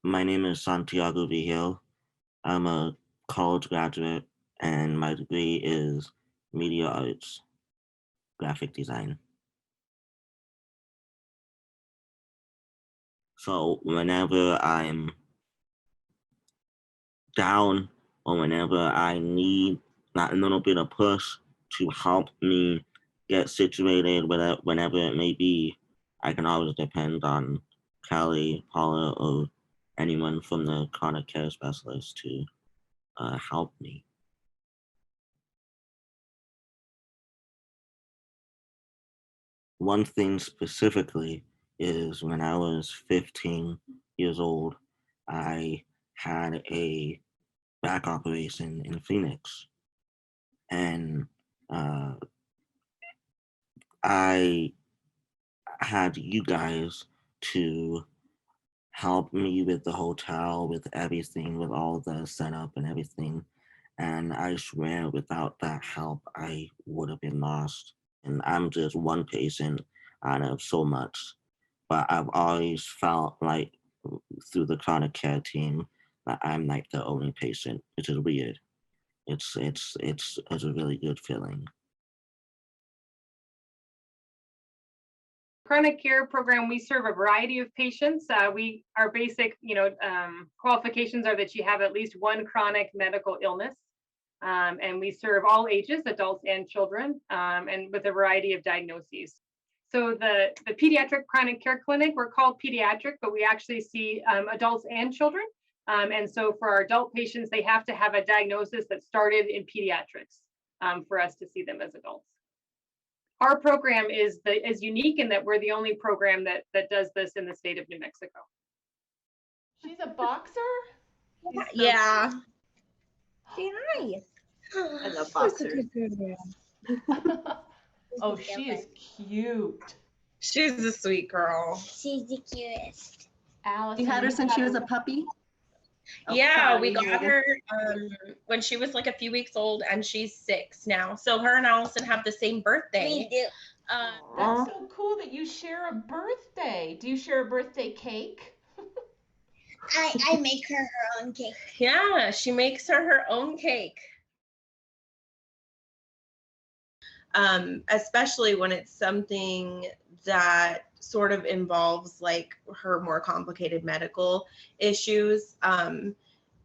My name is Santiago Vigil. I'm a college graduate, and my degree is media arts, graphic design. So whenever I'm down or whenever I need that little bit of push to help me get situated, whenever it may be, I can always depend on Callie, Paula, or anyone from the chronic care specialist to help me. One thing specifically is when I was 15 years old, I had a back operation in Phoenix. And uh, I had you guys to help me with the hotel, with everything, with all the setup and everything. And I swear, without that help, I would have been lost. And I'm just one patient out of so much. But I've always felt like through the chronic care team that I'm like the only patient, which is weird. It's a really good feeling. Chronic care program, we serve a variety of patients. Our basic, qualifications are that you have at least one chronic medical illness, and we serve all ages, adults and children, and with a variety of diagnoses. So the pediatric chronic care clinic, we're called pediatric, but we actually see adults and children. And so for our adult patients, they have to have a diagnosis that started in pediatrics for us to see them as adults. Our program is unique in that we're the only program that does this in the state of New Mexico. She's a boxer? Yeah. Say hi. I love boxers. Oh, she is cute. She's a sweet girl. She's the cutest. Allyson, You had her since she was a puppy? Oh, Yeah, we sorry, got you- her when she was like a few weeks old, and she's 6 now. So her and Allyson have the same birthday. We do. That's so cool that you share a birthday. Do you share a birthday cake? I make her own cake. Yeah, she makes her own cake. Especially when it's something that sort of involves like her more complicated medical issues.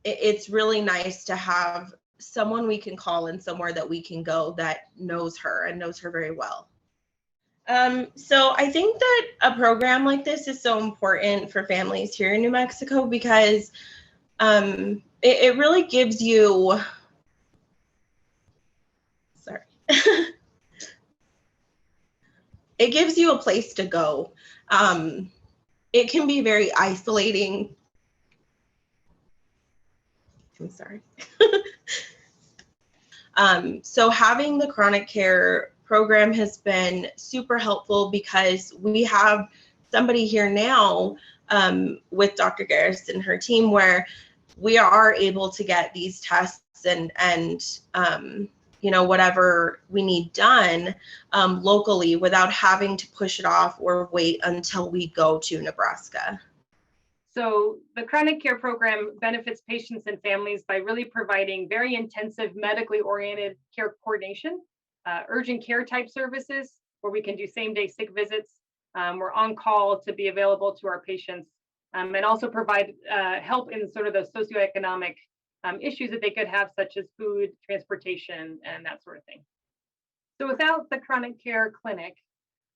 It's really nice to have someone we can call and somewhere that we can go that knows her and knows her very well. So I think that a program like this is so important for families here in New Mexico because it really gives you, sorry, it gives you a place to go. It can be very isolating. I'm sorry. So having the chronic care program has been super helpful because we have somebody here now with Dr. Garris and her team where we are able to get these tests and whatever we need done locally without having to push it off or wait until we go to Nebraska. So the chronic care program benefits patients and families by really providing very intensive medically oriented care coordination, urgent care type services where we can do same day sick visits. We're on call to be available to our patients and also provide help in sort of the socioeconomic issues that they could have, such as food, transportation, and that sort of thing. So without the chronic care clinic,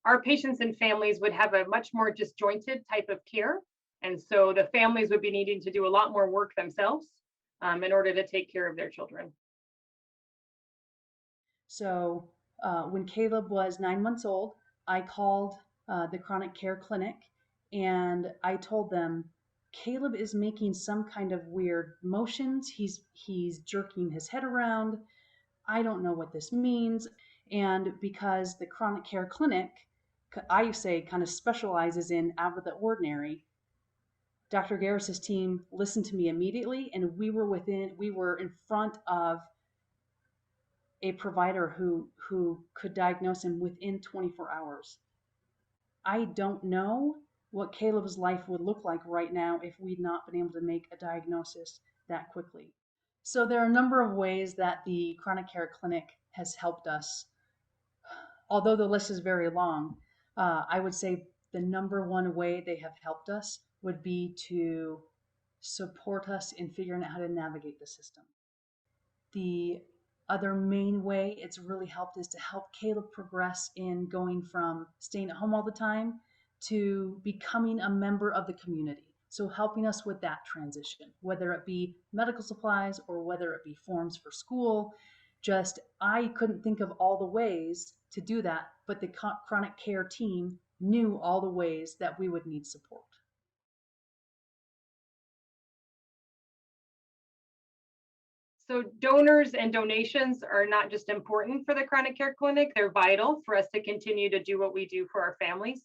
our patients and families would have a much more disjointed type of care. And so the families would be needing to do a lot more work themselves in order to take care of their children. So when Caleb was 9 months old, I called the chronic care clinic and I told them, Caleb is making some kind of weird motions. He's jerking his head around. I don't know what this means. And because the chronic care clinic, I say, kind of specializes in out of the ordinary, Dr. Garris's team listened to me immediately, and we were in front of a provider who could diagnose him within 24 hours. I don't know what Caleb's life would look like right now if we'd not been able to make a diagnosis that quickly. So there are a number of ways that the chronic care clinic has helped us. Although the list is very long, I would say the number one way they have helped us would be to support us in figuring out how to navigate the system. The other main way it's really helped is to help Caleb progress in going from staying at home all the time to becoming a member of the community. So helping us with that transition, whether it be medical supplies or whether it be forms for school. Just, I couldn't think of all the ways to do that, but the chronic care team knew all the ways that we would need support. So donors and donations are not just important for the chronic care clinic, they're vital for us to continue to do what we do for our families.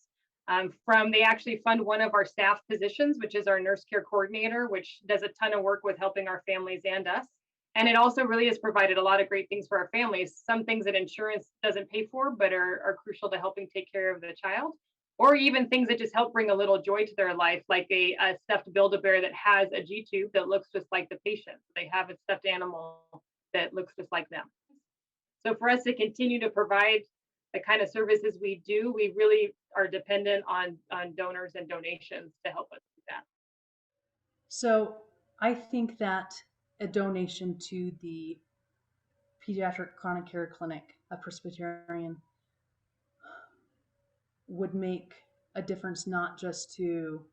They actually fund one of our staff positions, which is our nurse care coordinator, which does a ton of work with helping our families and us. And it also really has provided a lot of great things for our families, some things that insurance doesn't pay for, but are crucial to helping take care of the child, or even things that just help bring a little joy to their life, like a stuffed Build-A-Bear that has a G-tube that looks just like the patient. They have a stuffed animal that looks just like them. So for us to continue to provide the kind of services we do, we really are dependent on donors and donations to help us do that. So I think that a donation to the Pediatric Chronic Care Clinic of Presbyterian would make a difference, not just to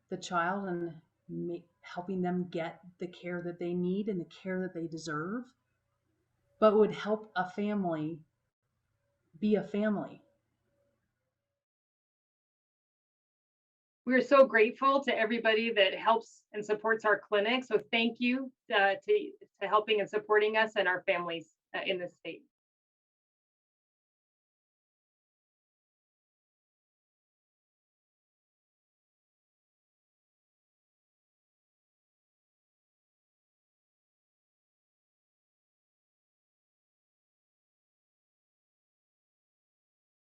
the child and helping them get the care that they need and the care that they deserve, but would help a family be a family. We're so grateful to everybody that helps and supports our clinic. So thank you to helping and supporting us and our families in this state.